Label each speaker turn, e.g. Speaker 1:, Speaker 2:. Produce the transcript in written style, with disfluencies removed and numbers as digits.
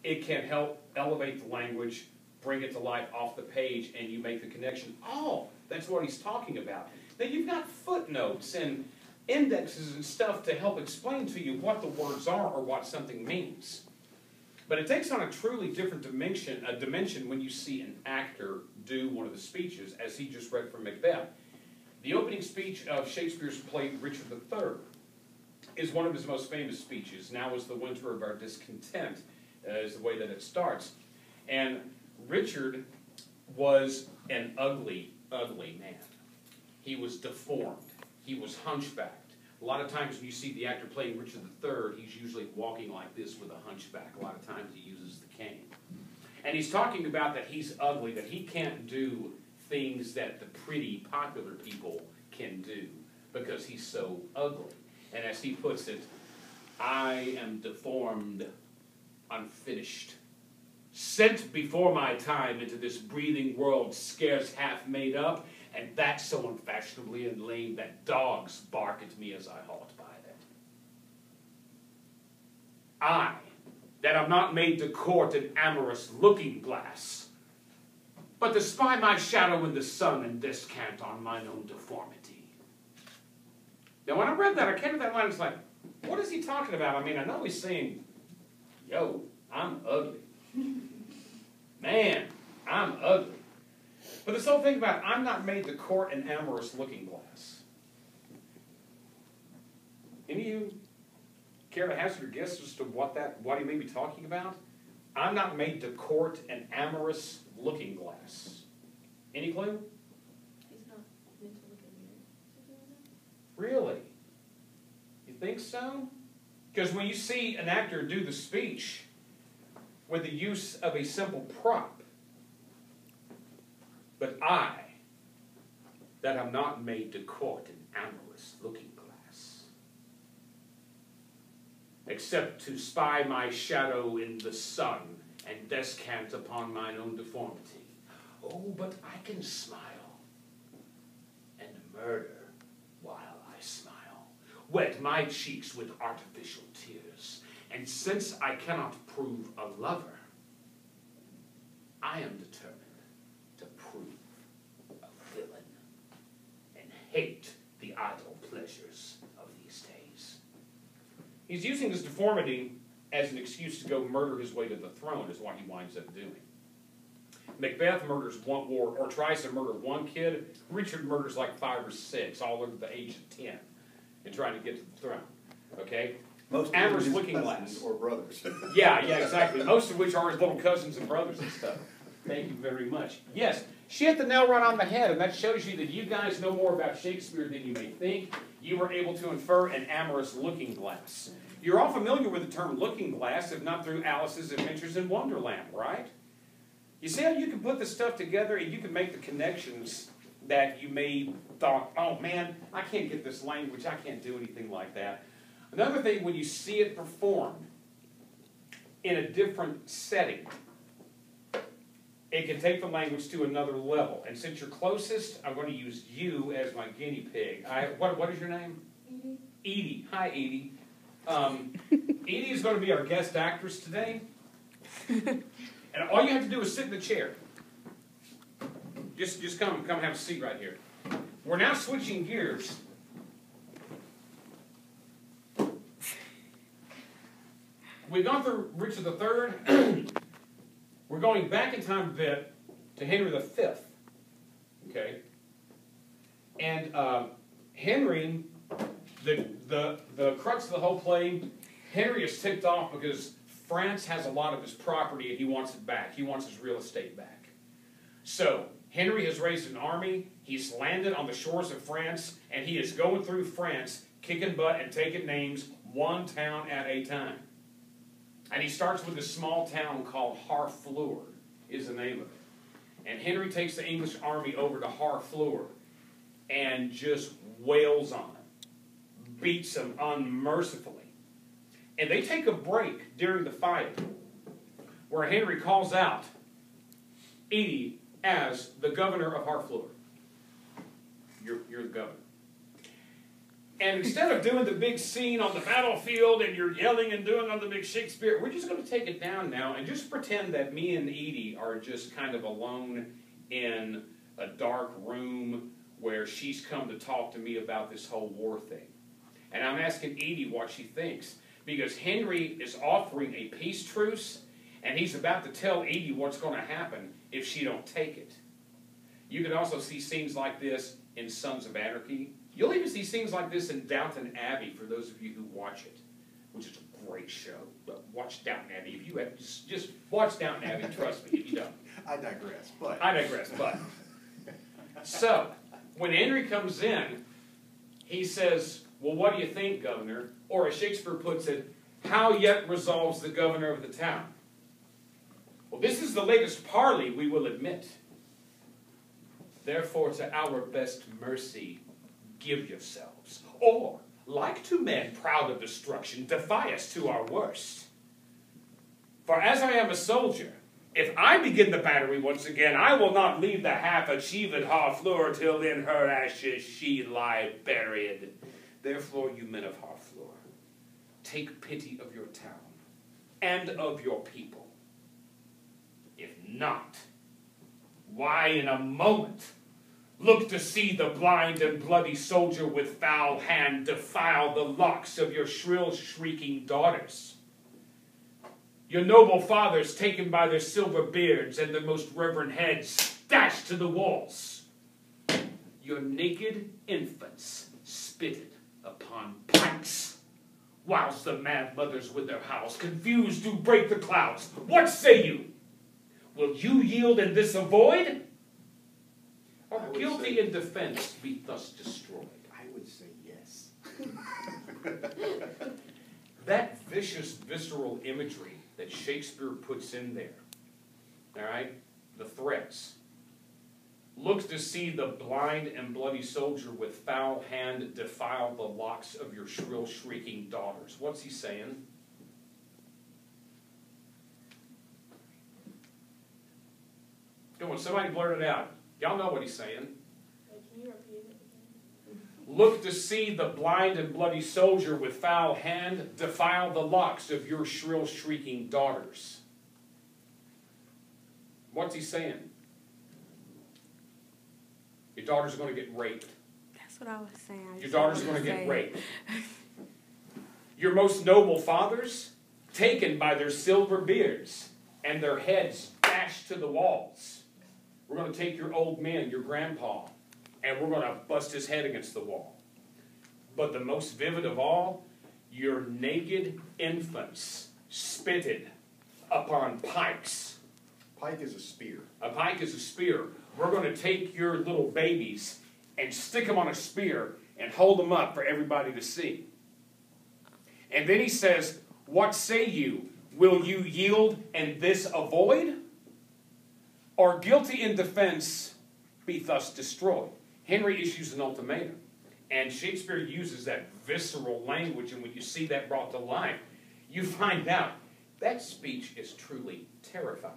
Speaker 1: It can help elevate the language, bring it to life off the page, and you make the connection. Oh, that's what he's talking about. Now you've got footnotes and indexes and stuff to help explain to you what the words are or what something means. But it takes on a truly different dimension when you see an actor do one of the speeches, as he just read from Macbeth. The opening speech of Shakespeare's play Richard III is one of his most famous speeches. Now is the winter of our discontent, is the way that it starts. And Richard was an ugly, ugly man. He was deformed. He was hunchbacked. A lot of times when you see the actor playing Richard III, he's usually walking like this with a hunchback. A lot of times he uses the cane. And he's talking about that he's ugly, that he can't do things that the pretty, popular people can do because he's so ugly. And as he puts it, I am deformed, unfinished, sent before my time into this breathing world scarce half made up, and that's so unfashionably and lame that dogs bark at me as I halt by it. I, that am not made to court an amorous looking glass, but to spy my shadow in the sun and descant on mine own deformity. Now when I read that, I came to that line, it's like, what is he talking about? I mean, I know he's saying, yo, I'm ugly. Man, I'm ugly. But this whole thing about, I'm not made to court an amorous looking glass. Any of you care to hazard a guess as to what he may be talking about? I'm not made to court an amorous looking glass. Any clue?
Speaker 2: He's not meant to look at me.
Speaker 1: Really? You think so? Because when you see an actor do the speech with the use of a simple prop, but I, that am not made to court an amorous looking glass, except to spy my shadow in the sun and descant upon mine own deformity. Oh, but I can smile and murder while I smile, wet my cheeks with artificial tears, and since I cannot prove a lover, I am determined to prove a villain and hate the idle pleasures of these days. He's using his deformity as an excuse to go murder his way to the throne, is what he winds up doing. Macbeth murders or tries to murder one kid. Richard murders like 5 or 6, all over the age of 10, in trying to get to the throne. Okay?
Speaker 3: Most
Speaker 1: Amorous
Speaker 3: of
Speaker 1: looking
Speaker 3: his
Speaker 1: glass.
Speaker 3: cousins or brothers.
Speaker 1: Yeah, exactly. Most of which are his little cousins and brothers and stuff. Thank you very much. Yes, she hit the nail right on the head, and that shows you that you guys know more about Shakespeare than you may think. You were able to infer an amorous looking glass. You're all familiar with the term looking glass, if not through Alice's Adventures in Wonderland, right? You see how you can put this stuff together and you can make the connections that you may thought, oh man, I can't get this language, I can't do anything like that. Another thing, when you see it performed in a different setting, it can take the language to another level. And since you're closest, I'm going to use you as my guinea pig. What is your name?
Speaker 2: Edie.
Speaker 1: Edie. Hi, Edie. Edie is going to be our guest actress today. And all you have to do is sit in the chair. Just come have a seat right here. We're now switching gears. We've gone through Richard III. We're going back in time a bit to Henry V. Okay? And Henry, the crux of the whole play, Henry is ticked off because France has a lot of his property and he wants it back. He wants his real estate back. So, Henry has raised an army, he's landed on the shores of France, and he is going through France, kicking butt and taking names, one town at a time. And he starts with a small town called Harfleur, is the name of it. And Henry takes the English army over to Harfleur and just wails on them, beats them unmercifully. And they take a break during the fight where Henry calls out Edie as the governor of Harfleur. You're the governor. And instead of doing the big scene on the battlefield and you're yelling and doing on the big Shakespeare, we're just going to take it down now and just pretend that me and Edie are just kind of alone in a dark room where she's come to talk to me about this whole war thing. And I'm asking Edie what she thinks, because Henry is offering a peace truce, and he's about to tell Edie what's going to happen if she don't take it. You can also see scenes like this in Sons of Anarchy. You'll even see scenes like this in Downton Abbey, for those of you who watch it, which is a great show. Watch Downton Abbey. If you have, just watch Downton Abbey, trust me, if you don't.
Speaker 3: I digress, but...
Speaker 1: So, when Henry comes in, he says, well, what do you think, Governor? Or as Shakespeare puts it, how yet resolves the governor of the town? Well, this is the latest parley, we will admit. Therefore, to our best mercy, give yourselves. Or, like to men proud of destruction, defy us to our worst. For as I am a soldier, if I begin the battery once again, I will not leave the half-achieved Harfleur till in her ashes she lie buried. Therefore, you men of Harfleur, take pity of your town and of your people. If not, why in a moment look to see the blind and bloody soldier with foul hand defile the locks of your shrill shrieking daughters. Your noble fathers taken by their silver beards and their most reverend heads dashed to the walls. Your naked infants spitted upon pikes, whilst the mad mothers with their howls confused do break the clouds. What say you? Will you yield and this avoid? Or guilty in defense be thus destroyed?
Speaker 3: I would say yes.
Speaker 1: That vicious, visceral imagery that Shakespeare puts in there, all right, the threats, looks to see the blind and bloody soldier with foul hand defile the locks of your shrill shrieking daughters. What's he saying? Come on, somebody blurt it out. Y'all know what he's saying.
Speaker 2: Can you repeat it again?
Speaker 1: Look to see the blind and bloody soldier with foul hand defile the locks of your shrill shrieking daughters. What's he saying? Your daughter's going to get raped.
Speaker 4: That's what I was saying.
Speaker 1: Your daughter's going to get raped. Your most noble fathers taken by their silver beards and their heads dashed to the walls. We're going to take your old man, your grandpa, and we're going to bust his head against the wall. But the most vivid of all, your naked infants spitted upon pikes.
Speaker 3: Pike is a spear.
Speaker 1: A pike is a spear. We're going to take your little babies and stick them on a spear and hold them up for everybody to see. And then he says, what say you? Will you yield and this avoid? Or guilty in defense be thus destroyed? Henry issues an ultimatum. And Shakespeare uses that visceral language, and when you see that brought to life, you find out that speech is truly terrifying.